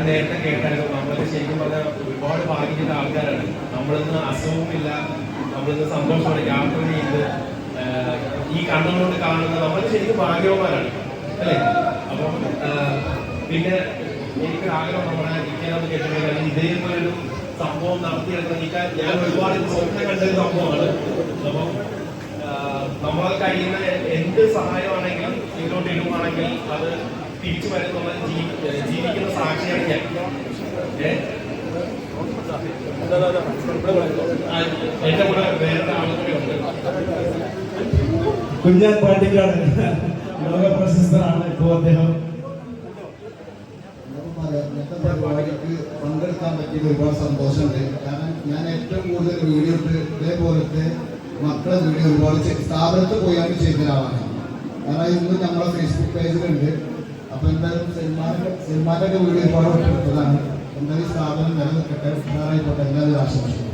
നേരത്തെ കേട്ടായിരുന്നു. നമ്മളൊക്കെ ശരിക്കും പറഞ്ഞാൽ ഒരുപാട് ഭാഗ്യത്തിന്റെ ആൾക്കാരാണ്. നമ്മളിന്ന് അസുഖമില്ല, നമ്മളിന്ന് സന്തോഷമാണ് യാത്ര ചെയ്ത് ഈ കണ്ണുകൊണ്ട് കാണുന്ന നമ്മൾ ശരിക്കും ഭാഗ്യവാന്മാരാണ് അല്ലേ? അപ്പം പിന്നെ എനിക്ക് ആഗ്രഹം നമ്മുടെ ഇരിക്കാനെന്ന് കേട്ടിട്ടുണ്ടെങ്കിൽ ഇതേപോലൊരു സംഭവം നടത്തിയെടുക്കാൻ ഞാൻ ഒരുപാട് സ്വപ്നം കണ്ടൊരു സംഭവമാണ്. അപ്പം നമ്മളെ കഴിയുന്ന എന്ത് സഹായമാണെങ്കിലും ഇതിലോട്ട് ഇടുവാണെങ്കിൽ അത് തിരിച്ചു വരുന്നുള്ള ജീവിക്കുന്ന സാക്ഷിയാണ് ഞാൻ. എന്റെ കൂടെ വേറെ ആളുകൂടെ ഉണ്ട്. കുഞ്ഞാൻ പാട്ടിക്കാട് ലോക പ്രശസ്തനാണ്. ഇപ്പോൾ അദ്ദേഹം പരിപാടിക്ക് പങ്കെടുക്കാൻ പറ്റിയത് ഒരുപാട് സന്തോഷമുണ്ട്. കാരണം ഞാൻ ഏറ്റവും കൂടുതൽ വീഡിയോ ഇതേപോലത്തെ മക്കളെ വീഡിയോ ഒരുപാട് സ്ഥാപനത്തിൽ പോയാണ് ചെയ്ത ഒരാളാണ്. കാരണം ഇന്ന് നമ്മളെ ഫേസ്ബുക്ക് പേജിലുണ്ട്. അപ്പൊ എന്തായാലും സൽമാന്റെ വീഡിയോ ഒരുപാട് എടുത്തതാണ്. എന്തായാലും സ്ഥാപനം നിലനിൽക്കട്ടെ, ഉഷാറായിക്കോട്ടെ. എല്ലാവരും ആശംസിക്കുന്നു.